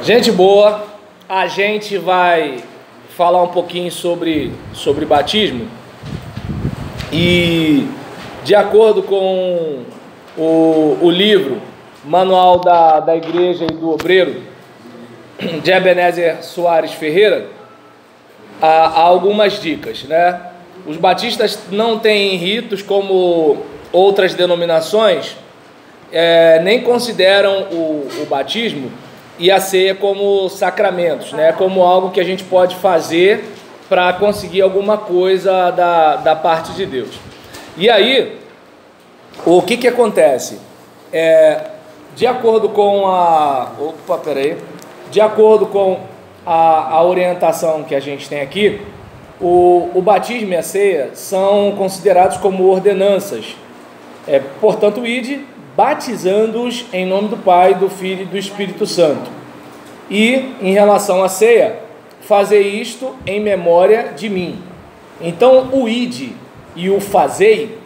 Gente boa, a gente vai falar um pouquinho sobre batismo e, de acordo com o livro Manual da Igreja e do Obreiro, de Ebenezer Soares Ferreira, há algumas dicas, né? Os batistas não têm ritos como outras denominações, nem consideram o batismo e a ceia como sacramentos, né? Como algo que a gente pode fazer para conseguir alguma coisa da parte de Deus. E aí, o que acontece? De acordo com a orientação que a gente tem aqui, o batismo e a ceia são considerados como ordenanças. Portanto, ide batizando-os em nome do Pai, do Filho e do Espírito Santo. E, em relação à ceia, fazer isto em memória de mim. Então, o ide e o fazei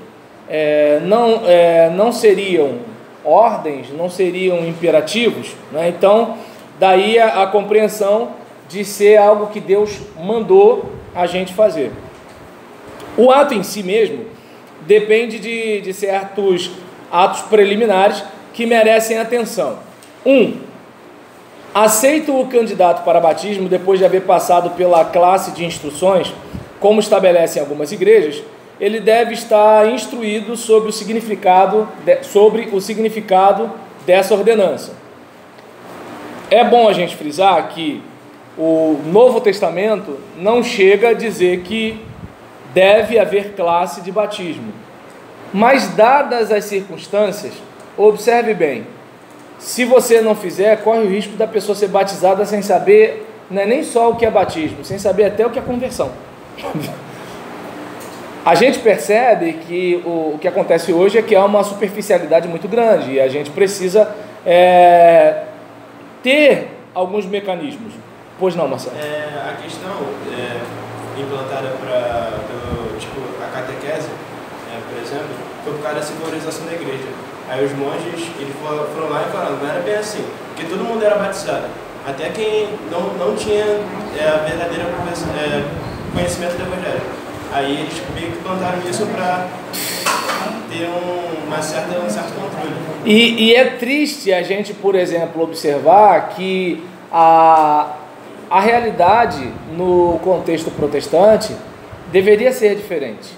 não seriam ordens, não seriam imperativos, né? Então, daí a compreensão de ser algo que Deus mandou a gente fazer. O ato em si mesmo depende de certos atos preliminares que merecem atenção. Aceito o candidato para batismo depois de haver passado pela classe de instruções, como estabelecem algumas igrejas. Ele deve estar instruído sobre o significado dessa ordenança. É bom a gente frisar que o Novo Testamento não chega a dizer que deve haver classe de batismo. Mas, dadas as circunstâncias, observe bem, se você não fizer, corre o risco da pessoa ser batizada sem saber, não é nem só o que é batismo, sem saber até o que é conversão. A gente percebe que o que acontece hoje é que há uma superficialidade muito grande e a gente precisa ter alguns mecanismos. Pois não, Marcelo? A questão implantada pelo a catequese, por exemplo, foi por causa da secularização da igreja. Aí os monges foram lá e falaram, não era bem assim, porque todo mundo era batizado, até quem não tinha a verdadeira conhecimento do evangelho. Aí eles meio que plantaram isso para ter um certo controle. E é triste a gente, por exemplo, observar que a realidade no contexto protestante deveria ser diferente,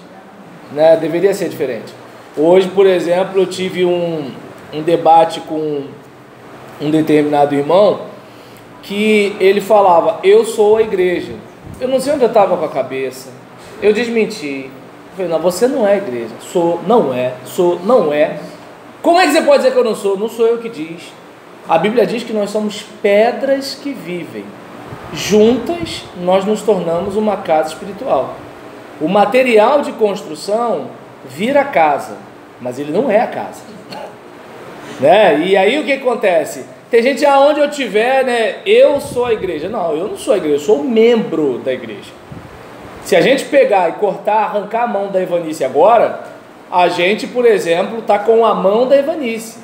né? Deveria ser diferente. Hoje, por exemplo, eu tive um debate com um determinado irmão que ele falava, eu sou a igreja. Eu não sei onde eu estava com a cabeça. Eu desmenti. Eu falei, não, você não é a igreja. Sou, não é. Sou, não é. Como é que você pode dizer que eu não sou? Não sou eu que diz. A Bíblia diz que nós somos pedras que vivem. Juntas, nós nos tornamos uma casa espiritual. O material de construção vira casa, mas ele não é a casa. Né? E aí o que acontece? Tem gente, aonde eu estiver, né? Eu sou a igreja. Não, eu não sou a igreja, eu sou membro da igreja. Se a gente pegar e cortar, arrancar a mão da Evanice agora, a gente, por exemplo, está com a mão da Evanice.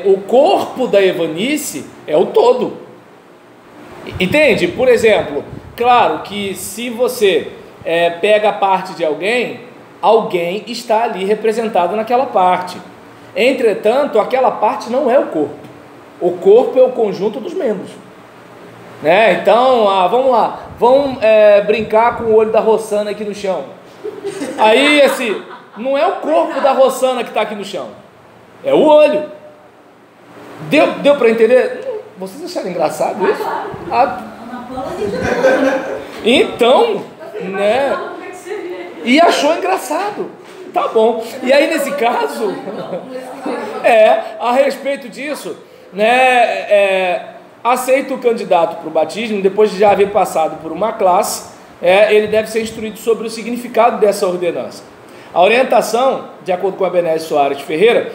O corpo da Evanice é o todo. Entende? Por exemplo, claro que se você pega a parte de alguém está ali representado naquela parte. Entretanto, aquela parte não é o corpo. O corpo é o conjunto dos membros. Né? Então, vamos lá, vamos brincar com o olho da Rossana aqui no chão. Aí, assim, não é o corpo da Rossana que está aqui no chão, é o olho. Deu para entender? Vocês acharam engraçado isso? Então, né? E achou engraçado. Tá bom. E aí, nesse caso, a respeito disso, né? Aceita o candidato para o batismo, depois de já haver passado por uma classe, ele deve ser instruído sobre o significado dessa ordenança. A orientação, de acordo com a Ebenezer Soares Ferreira,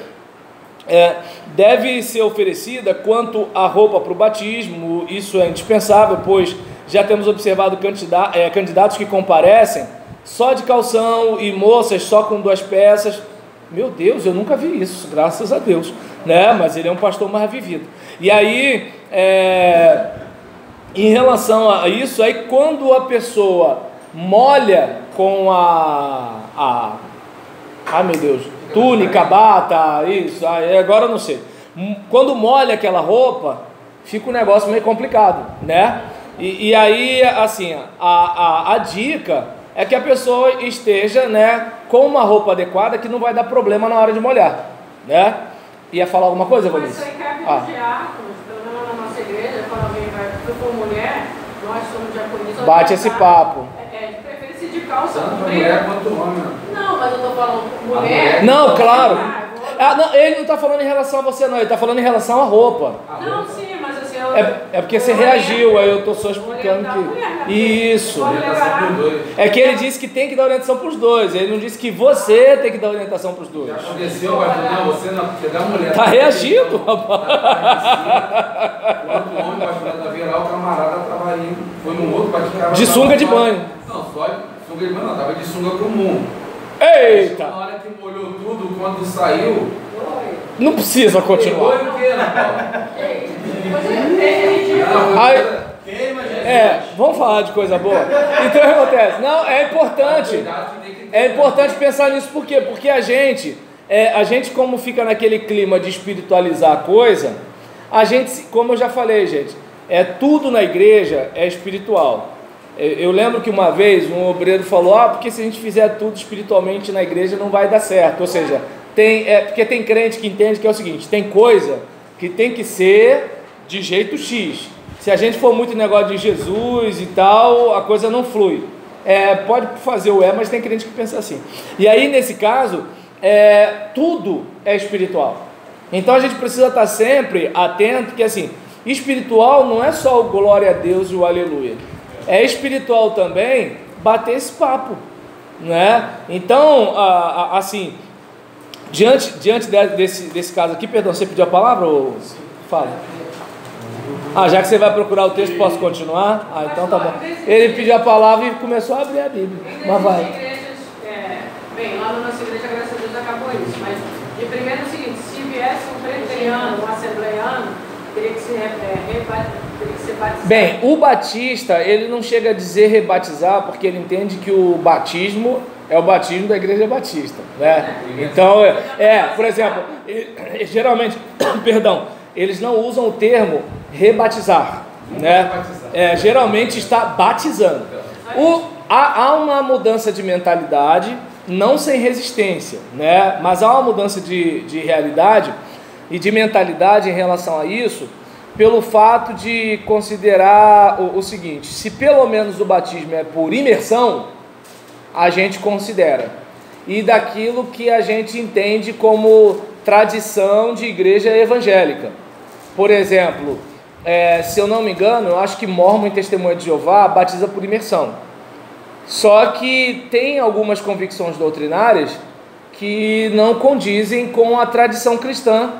deve ser oferecida quanto à roupa para o batismo. Isso é indispensável, pois já temos observado candidatos que comparecem só de calção e moças só com 2 peças. Meu Deus, eu nunca vi isso, graças a Deus, né? Mas ele é um pastor mais vivido. E aí, em relação a isso, aí quando a pessoa molha com meu Deus, túnica, bata, isso, aí agora eu não sei. Quando molha aquela roupa, fica um negócio meio complicado, né? E aí, assim, a dica é que a pessoa esteja, né, com uma roupa adequada que não vai dar problema na hora de molhar, né? Ia falar alguma coisa, Vanessa? Mas isso aí cabe aos diáconos, pelo menos na nossa igreja, quando alguém vai, se for mulher, nós somos diaconistas. Bate esse papo. De preferência de calça Tanto a comprida. mulher quanto o homem. Não, mas eu tô falando mulher. Não, claro. Não, ele não está falando em relação a você, não. Ele está falando em relação à roupa. Não, sim, mas assim... É porque você reagiu, aí eu estou só explicando que... Isso. É que ele disse que tem que dar orientação para os dois. Ele não disse que você tem que dar orientação para os dois. Já aconteceu, não, você não, porque da mulher... Está reagindo, rapaz. Quando o homem vai virar, o camarada estava indo, foi num outro bate-cara. De sunga de banho. Não, só sunga de banho não, estava de sunga comum. Eita! Na hora que molhou tudo, quando saiu... Não precisa continuar. Foi o quê, Vamos falar de coisa boa. Então o que acontece? Não, é importante pensar nisso, por quê? Porque a gente como fica naquele clima de espiritualizar a coisa, a gente, como eu já falei, gente, tudo na igreja é espiritual. Eu lembro que uma vez um obreiro falou, porque se a gente fizer tudo espiritualmente na igreja não vai dar certo, ou seja, porque tem crente que entende que é o seguinte, tem coisa que tem que ser de jeito X, se a gente for muito negócio de Jesus e tal, a coisa não flui, pode fazer mas tem crente que pensa assim, e aí nesse caso, tudo é espiritual, então a gente precisa estar sempre atento, que assim, espiritual não é só o glória a Deus e o aleluia, é espiritual também bater esse papo, né? Então, assim, diante desse caso aqui, perdão, você pediu a palavra ou fala? Já que você vai procurar o texto, posso continuar? Então tá bom. Ele pediu a palavra e começou a abrir a Bíblia. Mas vai. Bem, lá na nossa igreja, graças a Deus, acabou isso. Mas, de primeiro é o seguinte, se viesse um presbiteriano, um assembleiano, teria que ser batizado. Bem, o batista, ele não chega a dizer rebatizar, porque ele entende que o batismo é o batismo da igreja batista, né? Então, por exemplo, geralmente, perdão, eles não usam o termo rebatizar, né? Geralmente está batizando. Há uma mudança de mentalidade, não sem resistência, né? Mas há uma mudança de realidade e de mentalidade em relação a isso, pelo fato de considerar o seguinte, se pelo menos o batismo é por imersão, a gente considera, e daquilo que a gente entende como tradição de igreja evangélica. Por exemplo, se eu não me engano, eu acho que Mórmon e Testemunha de Jeová batiza por imersão, só que tem algumas convicções doutrinárias que não condizem com a tradição cristã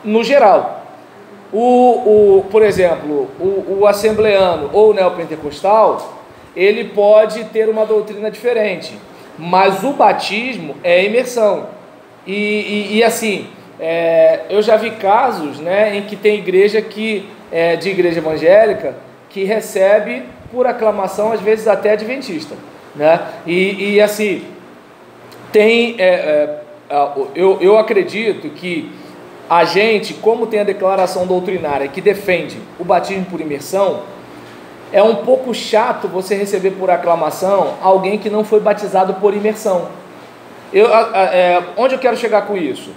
no geral. Por exemplo, o assembleano ou o neopentecostal, ele pode ter uma doutrina diferente, mas o batismo é imersão. E assim, eu já vi casos, né, em que tem igreja de igreja evangélica que recebe por aclamação, às vezes até adventista, né? E assim, eu acredito que a gente, como tem a declaração doutrinária que defende o batismo por imersão, é um pouco chato você receber por aclamação alguém que não foi batizado por imersão. Onde eu quero chegar com isso?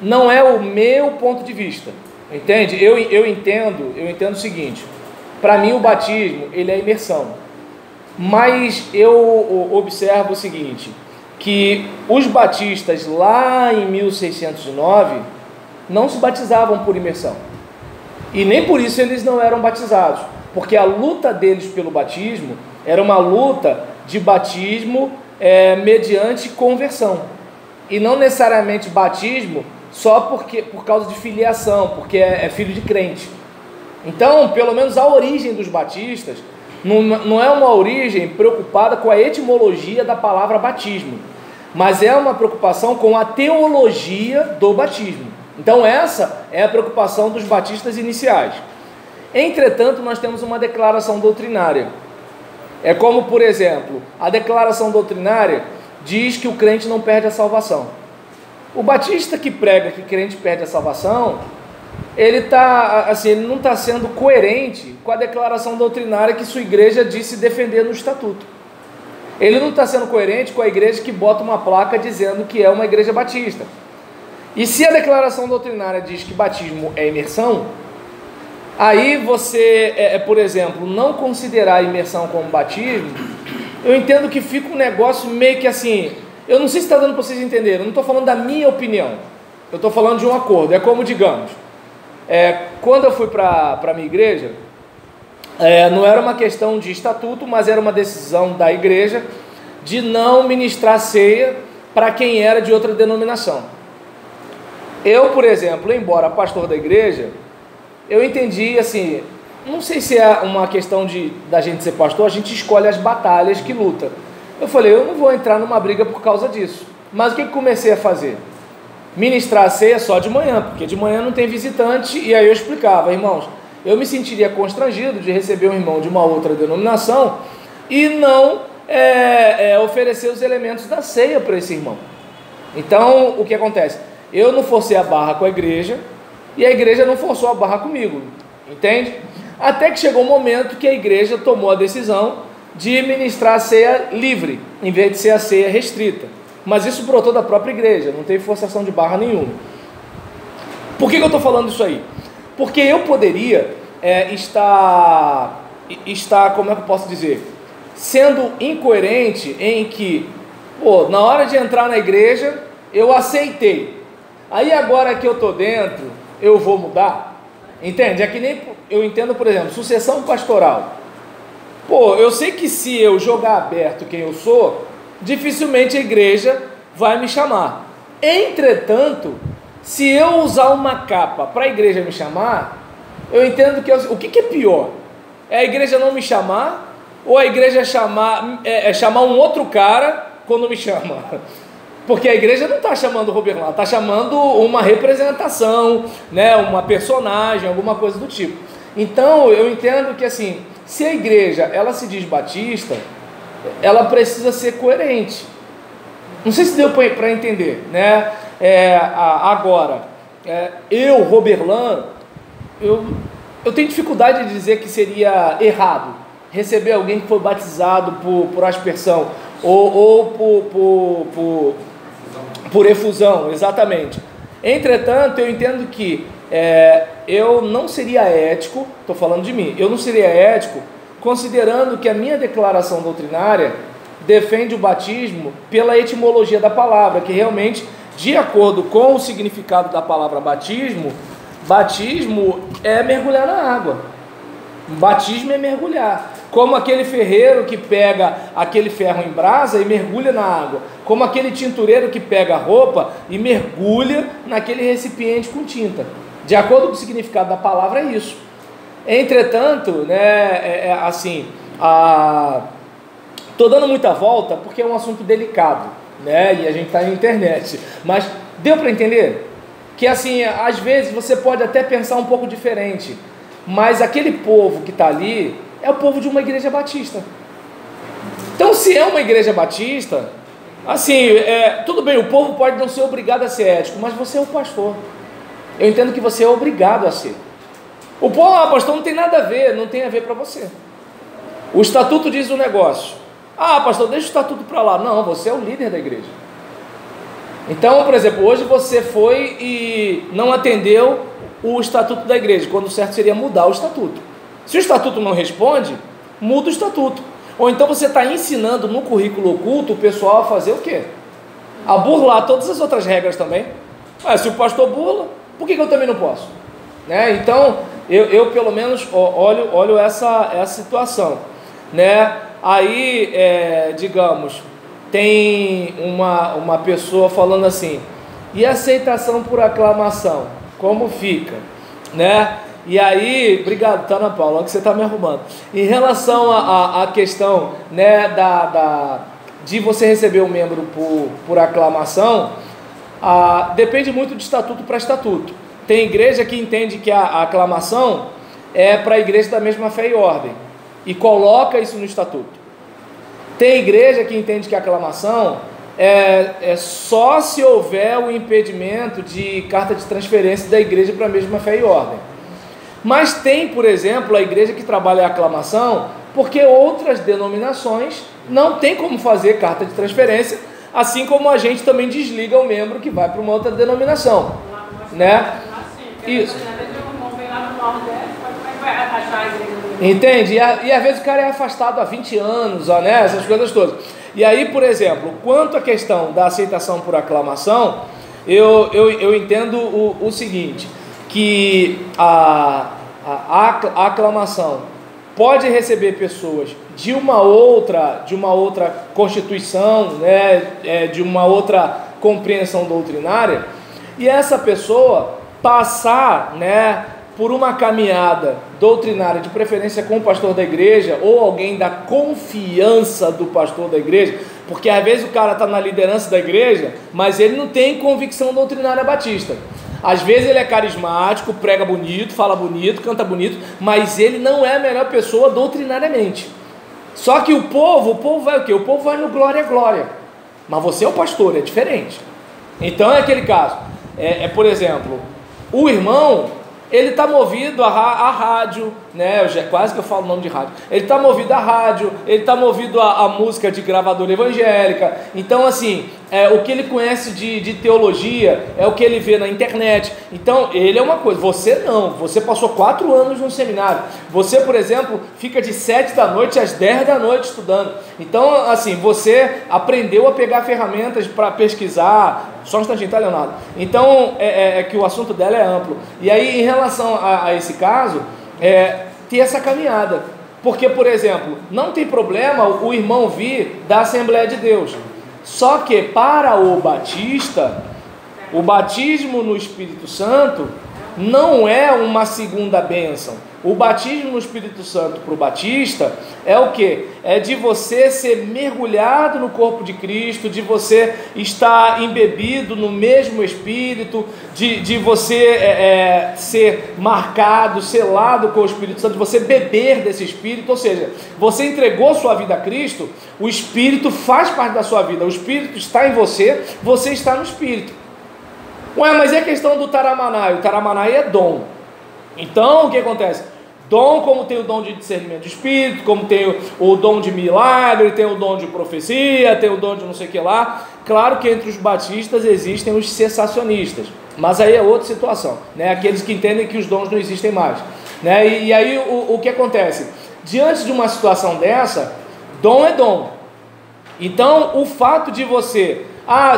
Não é o meu ponto de vista, entende? Eu entendo o seguinte, para mim o batismo, ele é imersão, mas eu observo o seguinte, que os batistas lá em 1609, não se batizavam por imersão, e nem por isso eles não eram batizados, porque a luta deles pelo batismo era uma luta de batismo mediante conversão, e não necessariamente batismo só por causa de filiação, porque é filho de crente. Então, pelo menos a origem dos batistas não é uma origem preocupada com a etimologia da palavra batismo, mas é uma preocupação com a teologia do batismo. Então essa é a preocupação dos batistas iniciais. Entretanto, nós temos uma declaração doutrinária. É como, por exemplo, a declaração doutrinária diz que o crente não perde a salvação. O batista que prega que o crente perde a salvação, ele não está sendo coerente com a declaração doutrinária que sua igreja disse defender no estatuto. Ele não está sendo coerente com a igreja que bota uma placa dizendo que é uma igreja batista. E se a declaração doutrinária diz que batismo é imersão, aí você, por exemplo, não considerar a imersão como batismo, eu entendo que fica um negócio meio que assim, eu não sei se está dando para vocês entenderem, eu não estou falando da minha opinião, eu estou falando de um acordo. É como, digamos, quando eu fui para a minha igreja, não era uma questão de estatuto, mas era uma decisão da igreja de não ministrar ceia para quem era de outra denominação. Eu, por exemplo, embora pastor da igreja, eu entendi assim, não sei se é uma questão da gente ser pastor, a gente escolhe as batalhas que luta. Eu falei, eu não vou entrar numa briga por causa disso. Mas o que comecei a fazer? Ministrar a ceia só de manhã, porque de manhã não tem visitante, e aí eu explicava, irmãos, eu me sentiria constrangido de receber um irmão de uma outra denominação e não oferecer os elementos da ceia para esse irmão. Então, o que acontece? Eu não forcei a barra com a igreja e a igreja não forçou a barra comigo, entende? Até que chegou um momento que a igreja tomou a decisão de ministrar a ceia livre, em vez de ser a ceia restrita. Mas isso brotou da própria igreja, não teve forçação de barra nenhuma. Por que eu estou falando isso aí? Porque eu poderia estar, como é que eu posso dizer, sendo incoerente em que, na hora de entrar na igreja, eu aceitei. Aí agora que eu estou dentro, eu vou mudar? Entende? É que nem eu entendo, por exemplo, sucessão pastoral. Eu sei que se eu jogar aberto quem eu sou, dificilmente a igreja vai me chamar. Entretanto, se eu usar uma capa para a igreja me chamar, eu entendo que o que é pior? É a igreja não me chamar ou a igreja chamar um outro cara quando me chama? Porque a igreja não está chamando o Roberlan, está chamando uma representação, né, uma personagem, alguma coisa do tipo. Então, eu entendo que assim, se a igreja ela se diz batista, ela precisa ser coerente. Não sei se deu para entender, né? Agora, eu, Roberlan, eu tenho dificuldade de dizer que seria errado receber alguém que foi batizado por aspersão ou por efusão, exatamente. Entretanto, eu entendo que eu não seria ético, estou falando de mim, eu não seria ético considerando que a minha declaração doutrinária defende o batismo pela etimologia da palavra, que realmente, de acordo com o significado da palavra batismo é mergulhar na água. Batismo é mergulhar. Como aquele ferreiro que pega aquele ferro em brasa e mergulha na água. Como aquele tintureiro que pega a roupa e mergulha naquele recipiente com tinta. De acordo com o significado da palavra é isso. Entretanto, né, estou dando muita volta porque é um assunto delicado, né, e a gente está na internet. Mas deu para entender? Que assim, às vezes você pode até pensar um pouco diferente, mas aquele povo que está ali é o povo de uma igreja batista. Então, se é uma igreja batista, assim, tudo bem, o povo pode não ser obrigado a ser ético, mas você é o pastor. Eu entendo que você é obrigado a ser. O povo, pastor, não tem nada a ver, não tem a ver para você. O estatuto diz o negócio. Pastor, deixa o estatuto para lá. Não, você é o líder da igreja. Então, por exemplo, hoje você foi e não atendeu o estatuto da igreja, quando o certo seria mudar o estatuto. Se o estatuto não responde, muda o estatuto. Ou então você está ensinando no currículo oculto o pessoal a fazer o quê? A burlar todas as outras regras também. Se o pastor burla, por que eu também não posso? Né? Então, eu pelo menos olho essa situação. Né? Aí, digamos, tem uma pessoa falando assim, e a aceitação por aclamação? Como fica? Né? E aí, obrigado, Ana Paula, que você está me arrumando. Em relação à questão, né, de você receber um membro por aclamação, depende muito de estatuto para estatuto. Tem igreja que entende que a aclamação é para a igreja da mesma fé e ordem, e coloca isso no estatuto. Tem igreja que entende que a aclamação é só se houver o impedimento de carta de transferência da igreja para a mesma fé e ordem. Mas tem, por exemplo, a igreja que trabalha a aclamação, porque outras denominações não tem como fazer carta de transferência, assim como a gente também desliga o membro que vai para uma outra denominação, né? Isso. Entende? E às vezes o cara é afastado há 20 anos, ó, né? Essas coisas todas. E aí, por exemplo, quanto à questão da aceitação por aclamação, eu entendo o seguinte, que a aclamação pode receber pessoas de uma outra constituição, né, de uma outra compreensão doutrinária, e essa pessoa passar, né, por uma caminhada doutrinária, de preferência com o pastor da igreja, ou alguém da confiança do pastor da igreja, porque às vezes o cara está na liderança da igreja, mas ele não tem convicção doutrinária batista. Às vezes ele é carismático, prega bonito, fala bonito, canta bonito, mas ele não é a melhor pessoa doutrinariamente. Só que o povo vai o quê? O povo vai no glória, glória. Mas você é o pastor, é diferente. Então é aquele caso. Por exemplo, o irmão, ele está movido a rádio, né? Quase que eu falo o nome de rádio. Ele está movido a rádio, ele está movido a música de gravadora evangélica. Então, assim, o que ele conhece de teologia é o que ele vê na internet. Então, ele é uma coisa, você não. Você passou 4 anos no seminário. Você, por exemplo, fica de 7 da noite às 10 da noite estudando. Então, assim, você aprendeu a pegar ferramentas para pesquisar. Só um instantinho, tá, Leonardo? Então, que o assunto dela é amplo. E aí, em relação a esse caso, ter essa caminhada. Porque, por exemplo, não tem problema o irmão vir da Assembleia de Deus. Só que para o batista, o batismo no Espírito Santo não é uma segunda bênção. O batismo no Espírito Santo para o batista é o quê? É de você ser mergulhado no corpo de Cristo, de você estar embebido no mesmo Espírito, de você ser marcado, selado com o Espírito Santo, de você beber desse Espírito. Ou seja, você entregou sua vida a Cristo, o Espírito faz parte da sua vida, o Espírito está em você, você está no Espírito. Ué, mas e a questão do Taramanai? O Taramanai é dom. Então, o que acontece? Dom, como tem o dom de discernimento de espírito, como tem o dom de milagre, tem o dom de profecia, tem o dom de não sei o que lá. Claro que entre os batistas existem os cessacionistas, mas aí é outra situação, né? Aqueles que entendem que os dons não existem mais, né? E aí o que acontece? Diante de uma situação dessa, dom é dom. Então, o fato de você...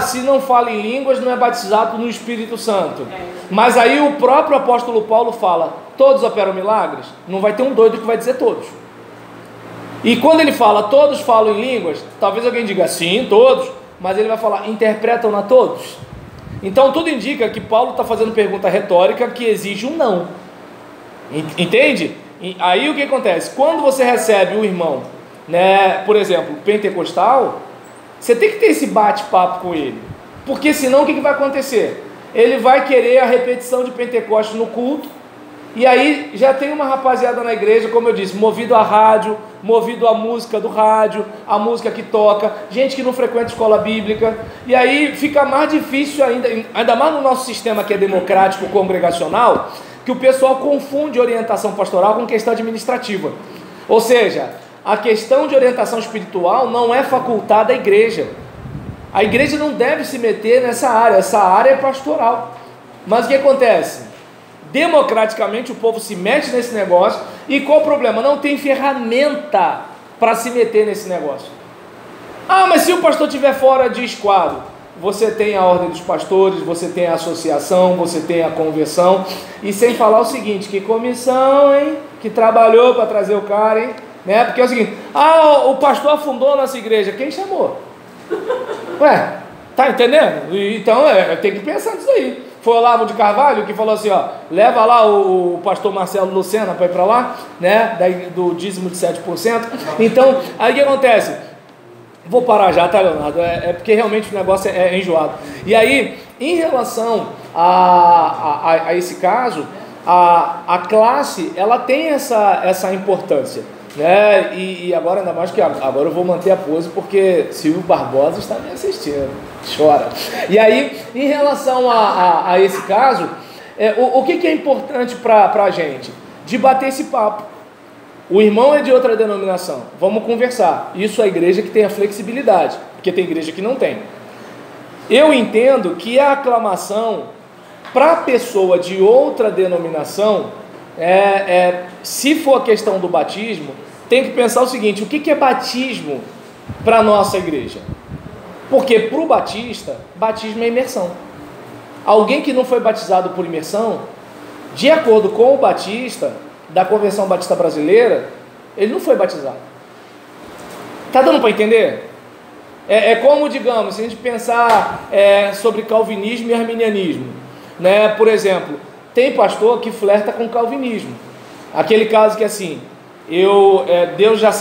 se não fala em línguas, não é batizado no Espírito Santo. Mas aí o próprio apóstolo Paulo fala, todos operam milagres? Não vai ter um doido que vai dizer todos. E quando ele fala, todos falam em línguas, talvez alguém diga, sim, todos, mas ele vai falar, interpretam a todos? Então tudo indica que Paulo está fazendo pergunta retórica que exige um não. Entende? E aí o que acontece? Quando você recebe o irmão, né, por exemplo, pentecostal, você tem que ter esse bate-papo com ele, porque senão o que vai acontecer? Ele vai querer a repetição de Pentecostes no culto, e aí já tem uma rapaziada na igreja, como eu disse, movido a rádio, movido a música do rádio, a música que toca, gente que não frequenta escola bíblica, e aí fica mais difícil ainda mais no nosso sistema que é democrático, congregacional, que o pessoal confunde orientação pastoral com questão administrativa. Ou seja, a questão de orientação espiritual não é facultada à igreja. A igreja não deve se meter nessa área, essa área é pastoral. Mas o que acontece? Democraticamente o povo se mete nesse negócio, e qual o problema? Não tem ferramenta para se meter nesse negócio. Mas se o pastor estiver fora de esquadro, você tem a ordem dos pastores, você tem a associação, você tem a convenção, e sem falar o seguinte, que comissão, hein? Que trabalhou para trazer o cara, hein? Né? Porque é o seguinte, o pastor afundou a nossa igreja, quem chamou? Ué, tá entendendo? Então tem que pensar nisso aí. Foi o Olavo de Carvalho que falou assim, leva lá o pastor Marcelo Lucena para ir para lá, né? Do dízimo de 7%. Então, aí o que acontece? Vou parar já, tá, Leonardo? Porque realmente o negócio é enjoado. E aí, em relação a esse caso, a classe, ela tem essa importância, né? E agora, ainda mais que agora eu vou manter a pose, porque Silvio Barbosa está me assistindo, chora. E aí, em relação a esse caso, o que é importante para a gente? De bater esse papo. O irmão é de outra denominação, vamos conversar. Isso é a igreja que tem a flexibilidade, porque tem igreja que não tem. Eu entendo que a aclamação para a pessoa de outra denominação, se for a questão do batismo, tem que pensar o seguinte: o que é batismo para a nossa igreja? Porque para o batista, batismo é imersão. Alguém que não foi batizado por imersão, de acordo com o batista da Convenção Batista Brasileira, ele não foi batizado. Está dando para entender? É como, digamos, se a gente pensar sobre calvinismo e arminianismo, né? Por exemplo, tem pastor que flerta com calvinismo. Aquele caso que assim, Deus já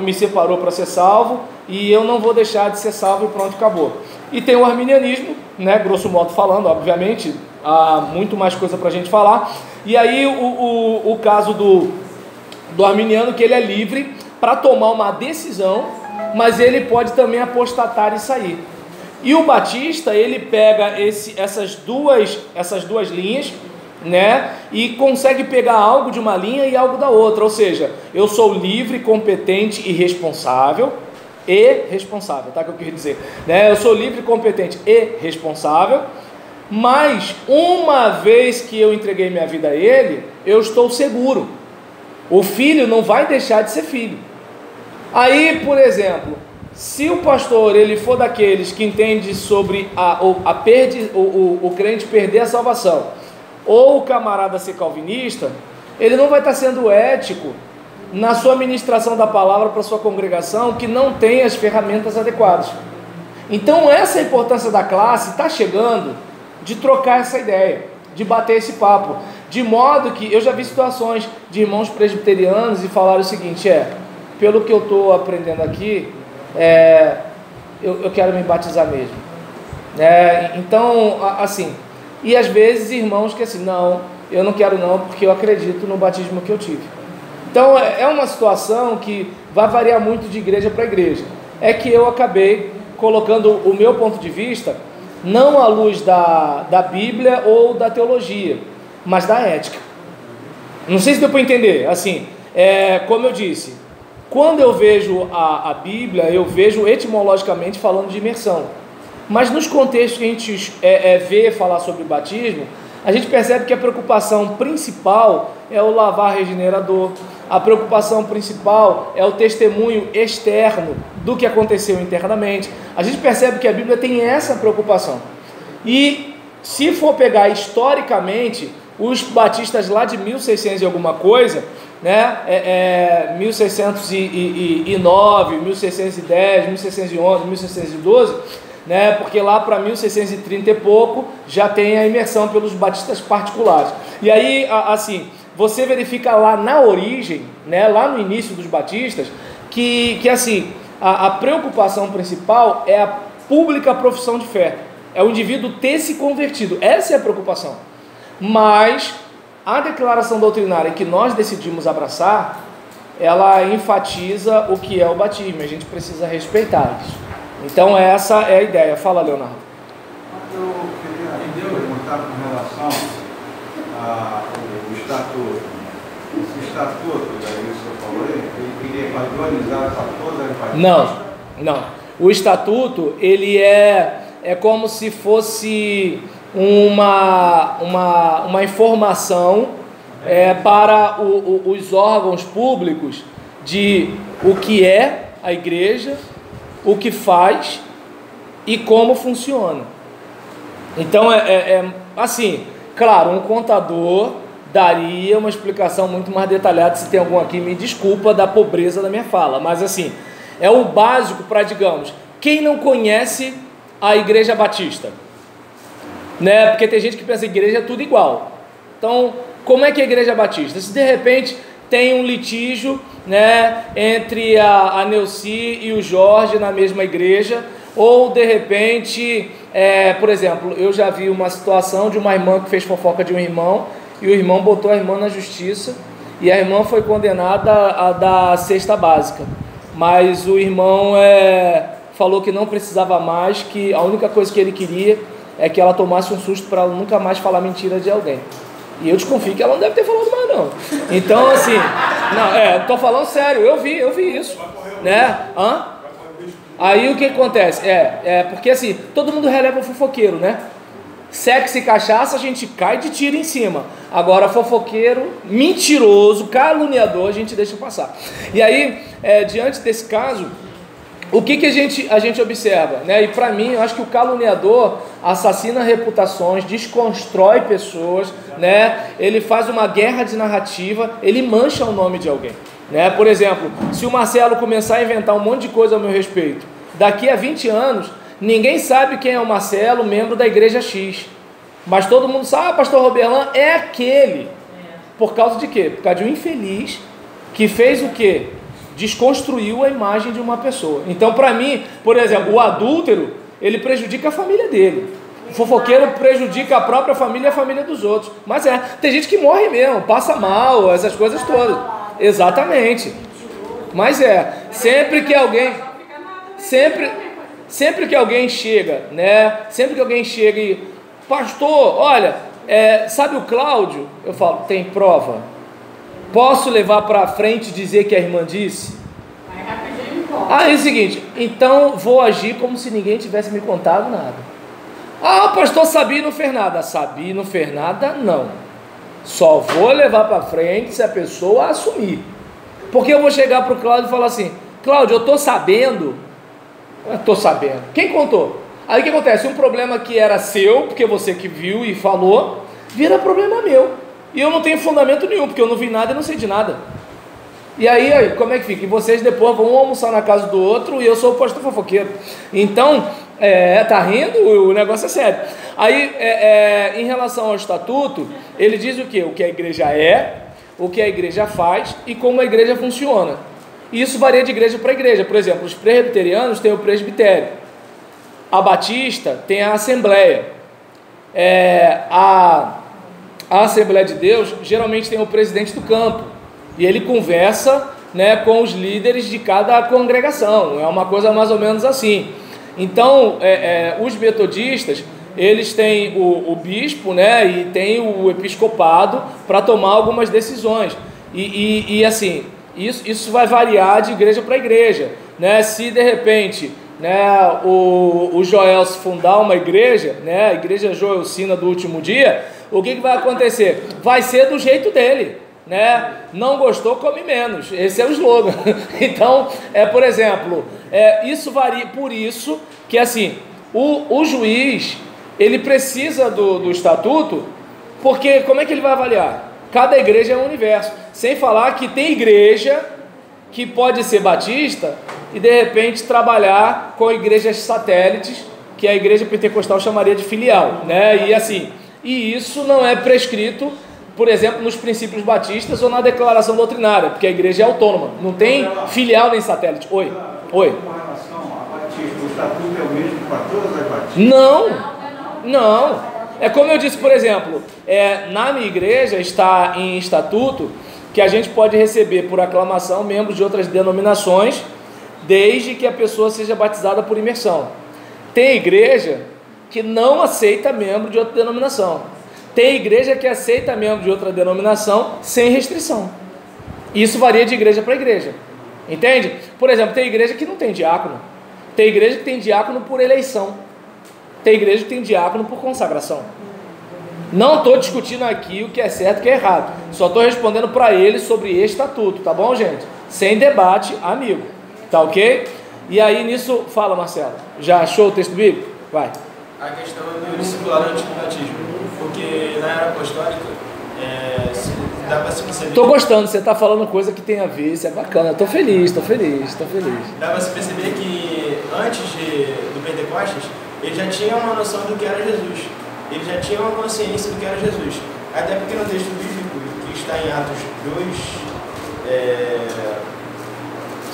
me separou para ser salvo, e eu não vou deixar de ser salvo e pronto, acabou. E tem o arminianismo, né? Grosso modo falando, obviamente, há muito mais coisa para a gente falar. E aí o caso do arminiano, que ele é livre para tomar uma decisão, mas ele pode também apostatar e sair. E o batista, ele pega essas duas linhas, né, e consegue pegar algo de uma linha e algo da outra. Ou seja, eu sou livre, competente e responsável, tá, que eu queria dizer, né? Eu sou livre, competente e responsável, mas uma vez que eu entreguei minha vida a Ele, eu estou seguro. O filho não vai deixar de ser filho. Aí, por exemplo, se o pastor ele for daqueles que entende sobre o crente perder a salvação, ou o camarada ser calvinista, ele não vai estar sendo ético na sua ministração da palavra para a sua congregação, que não tem as ferramentas adequadas. Então essa importância da classe está chegando, de trocar essa ideia, de bater esse papo, de modo que eu já vi situações de irmãos presbiterianos e falaram o seguinte: pelo que eu estou aprendendo aqui, eu quero me batizar mesmo. Então, assim, e às vezes irmãos que assim, não, eu não quero não, porque eu acredito no batismo que eu tive. Então é uma situação que vai variar muito de igreja para igreja. É que eu acabei colocando o meu ponto de vista, não à luz da Bíblia ou da teologia, mas da ética. Não sei se deu para entender. Assim, como eu disse, quando eu vejo a Bíblia, eu vejo etimologicamente falando de imersão. Mas nos contextos que a gente vê falar sobre batismo, a gente percebe que a preocupação principal é o lavar regenerador. A preocupação principal é o testemunho externo do que aconteceu internamente. A gente percebe que a Bíblia tem essa preocupação. E se for pegar historicamente, os batistas lá de 1600 e alguma coisa, né, 1609, 1610, 1611, 1612, né, porque lá para 1630 e pouco já tem a imersão pelos batistas particulares. E aí, assim, você verifica lá na origem, né, lá no início dos batistas, que assim, a preocupação principal é a pública profissão de fé, é o indivíduo ter se convertido. Essa é a preocupação. Mas a declaração doutrinária que nós decidimos abraçar, ela enfatiza o que é o batismo. A gente precisa respeitar isso. Então essa é a ideia. Fala, Leonardo. Eu queria perguntar com relação ao estatuto. Esse estatuto, daí o senhor falou, ele queria padronizar todas as batistas? Não. O estatuto, ele é como se fosse uma informação para os órgãos públicos de o que é a igreja, o que faz e como funciona. Então assim, claro, um contador daria uma explicação muito mais detalhada. Se tem algum aqui, me desculpa da pobreza da minha fala, mas assim, é o básico para, digamos, quem não conhece a Igreja Batista, né? Porque tem gente que pensa que igreja é tudo igual. Então, como é que é a Igreja Batista? Se de repente tem um litígio, né, entre a Neuci e o Jorge na mesma igreja, ou de repente, por exemplo, eu já vi uma situação de uma irmã que fez fofoca de um irmão e o irmão botou a irmã na justiça, e a irmã foi condenada a dar cesta básica, mas o irmão falou que não precisava mais, que a única coisa que ele queria é que ela tomasse um susto para ela nunca mais falar mentira de alguém. E eu desconfio que ela não deve ter falado mais não. Então assim, não, tô falando sério, eu vi isso, né? Aí o que acontece? Porque assim, todo mundo releva o fofoqueiro, né? Sexo e cachaça a gente cai de tiro em cima. Agora fofoqueiro, mentiroso, caluniador, a gente deixa passar. E aí, diante desse caso, o que a gente observa, né? E para mim, eu acho que o caluniador assassina reputações, desconstrói pessoas, né? Ele faz uma guerra de narrativa, ele mancha o nome de alguém, né? Por exemplo, se o Marcelo começar a inventar um monte de coisa ao meu respeito, daqui a 20 anos, ninguém sabe quem é o Marcelo, membro da igreja X, mas todo mundo sabe, pastor Roberlan é aquele. Por causa de quê? Por causa de um infeliz que fez o quê? Desconstruiu a imagem de uma pessoa. Então, para mim, por exemplo, o adúltero, ele prejudica a família dele. O fofoqueiro prejudica a própria família e a família dos outros. Mas tem gente que morre mesmo, passa mal, essas coisas todas. Exatamente. Mas sempre que alguém chega, né? Sempre que alguém chega e, pastor, olha, sabe o Cláudio? Eu falo, tem prova? Posso levar para frente e dizer que a irmã disse? Aí é o seguinte, então vou agir como se ninguém tivesse me contado nada. Ah, o pastor Sabi não fez nada. Sabi não fez nada, não. Só vou levar para frente se a pessoa assumir. Porque eu vou chegar para o Cláudio e falar assim, Cláudio, eu estou sabendo. Estou sabendo. Quem contou? Aí o que acontece? Um problema que era seu, porque você que viu e falou, vira problema meu. E eu não tenho fundamento nenhum, porque eu não vi nada e não sei de nada. E aí, como é que fica? E vocês depois vão almoçar na casa do outro e eu sou o pastor fofoqueiro. Então, tá rindo? O negócio é sério. Aí, em relação ao estatuto, ele diz o quê? O que a igreja o que a igreja faz e como a igreja funciona. E isso varia de igreja para igreja. Por exemplo, os presbiterianos têm o presbitério. A batista tem a assembleia. A Assembleia de Deus geralmente tem o presidente do campo e ele conversa, né, com os líderes de cada congregação, é uma coisa mais ou menos assim. Então, os metodistas, eles têm o bispo, né, e tem o episcopado para tomar algumas decisões e assim, isso vai variar de igreja para igreja, né? Se de repente, né, o Joel se fundar uma igreja, né, a igreja Joelcina do último dia, o que vai acontecer? Vai ser do jeito dele, né? Não gostou, come menos. Esse é o slogan. Então, por exemplo, isso varia, por isso que assim, o juiz, ele precisa do estatuto, porque como é que ele vai avaliar? Cada igreja é um universo. Sem falar que tem igreja que pode ser batista e de repente trabalhar com igrejas satélites, que a igreja pentecostal chamaria de filial, né? E assim, e isso não é prescrito, por exemplo, nos princípios batistas ou na declaração doutrinária, porque a igreja é autônoma, não tem filial nem satélite. Oi. Com relação a batismo, o estatuto é o mesmo para todas as batistas? Não. É como eu disse, por exemplo, na minha igreja está em estatuto que a gente pode receber por aclamação membros de outras denominações, desde que a pessoa seja batizada por imersão. Tem igreja que não aceita membro de outra denominação. Tem igreja que aceita membro de outra denominação sem restrição. Isso varia de igreja para igreja. Entende? Por exemplo, tem igreja que não tem diácono. Tem igreja que tem diácono por eleição. Tem igreja que tem diácono por consagração. Não estou discutindo aqui o que é certo e o que é errado. Só estou respondendo para ele sobre estatuto, tá bom, gente? Sem debate, amigo. Tá ok? E aí nisso, fala, Marcelo. Já achou o texto bíblico? Vai. A questão do discipulado no antigo batismo, porque na era apostólica, dá para se perceber... Tô gostando, você tá falando coisa que tem a ver, isso é bacana, tô feliz. Dá para se perceber que antes do Pentecostes, ele já tinha uma noção do que era Jesus, ele já tinha uma consciência do que era Jesus, até porque no texto bíblico, que está em Atos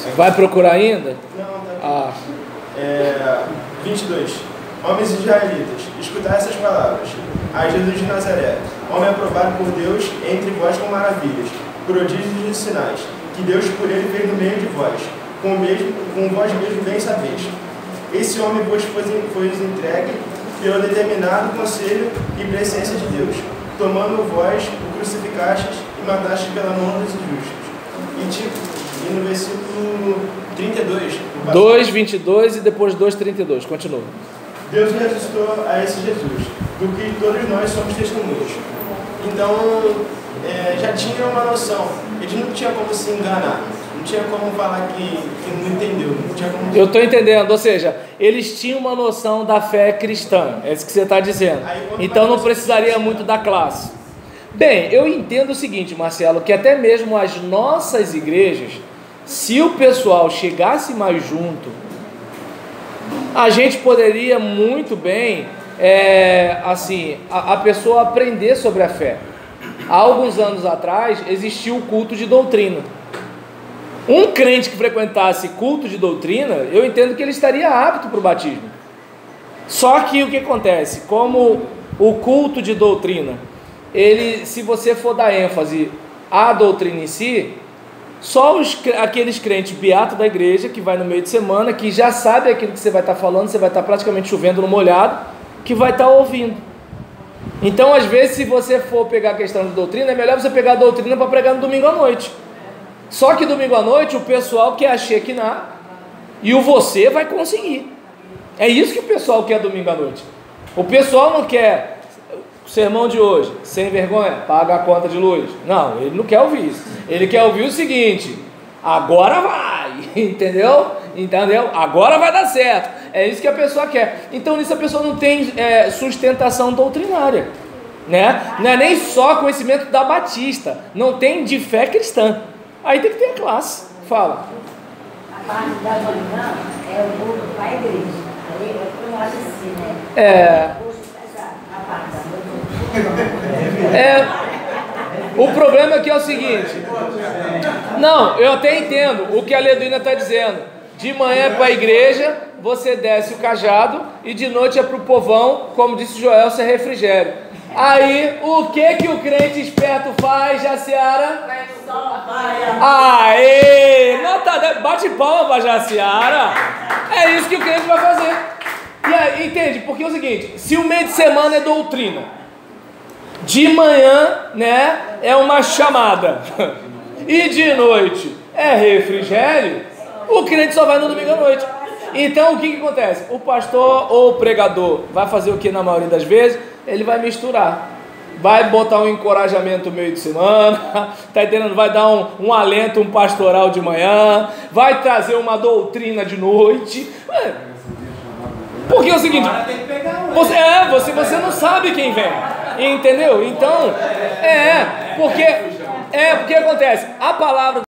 2... Vai procurar ainda? Não, tá. 22. Homens israelitas, escutai essas palavras. A Jesus de Nazaré, homem aprovado por Deus entre vós com maravilhas, prodígios e sinais, que Deus por ele fez no meio de vós, com vós mesmo bem sabeis. Esse homem vos foi entregue pelo determinado conselho e presciência de Deus, tomando vós o crucificastes e matastes pela mão dos injustos. E no versículo 32... 2:22 e depois 2:32. Continua. Deus ressuscitou a esse Jesus, do que todos nós somos testemunhas. Então, já tinha uma noção. Eles não tinham como se enganar. Não tinha como falar que não entendeu. Não tinha como... Eu estou entendendo. Ou seja, eles tinham uma noção da fé cristã. É isso que você está dizendo. Então não precisaria muito da classe. Bem, eu entendo o seguinte, Marcelo, que até mesmo as nossas igrejas, se o pessoal chegasse mais junto, a gente poderia muito bem, a pessoa aprender sobre a fé. Há alguns anos atrás existiu o culto de doutrina. Um crente que frequentasse culto de doutrina, eu entendo que ele estaria apto para o batismo. Só que o que acontece? Como o culto de doutrina, se você for dar ênfase à doutrina em si, só aqueles crentes beatos da igreja, que vai no meio de semana, que já sabe aquilo que você vai estar falando, você vai estar praticamente chovendo no molhado, que vai estar ouvindo. Então, às vezes, se você for pegar a questão de doutrina, é melhor você pegar a doutrina para pregar no domingo à noite. Só que domingo à noite, o pessoal quer a Shekinah, e você vai conseguir. É isso que o pessoal quer domingo à noite. O pessoal não quer... O sermão de hoje, sem vergonha, paga a conta de luz. Não, ele não quer ouvir isso. Ele quer ouvir o seguinte: agora vai, entendeu? Agora vai dar certo. É isso que a pessoa quer. Então nisso a pessoa não tem sustentação doutrinária, né? Não é nem só conhecimento da Batista, não tem de fé cristã. Aí tem que ter a classe. Fala. A parte da manhã é o culto para a igreja. Aí eu acho assim, né? O problema aqui é o seguinte. Não, eu até entendo o que a Leduína está dizendo. De manhã é para a igreja, você desce o cajado, e de noite é para o povão, como disse Joel, ser refrigério. Aí, o que o crente esperto faz, Jaciara? Aê! Nota, bate palma para Jaciara. É isso que o crente vai fazer. E aí, entende? Porque é o seguinte: se o meio de semana é doutrina, de manhã, né, é uma chamada, e de noite é refrigério, o crente só vai no domingo à noite. Então o que acontece? O pastor ou o pregador vai fazer o que na maioria das vezes? Ele vai misturar, vai botar um encorajamento no meio de semana, tá entendendo? Vai dar um alento, um pastoral de manhã, vai trazer uma doutrina de noite. Porque é o seguinte, você não sabe quem vem, entendeu? Então, porque acontece, a palavra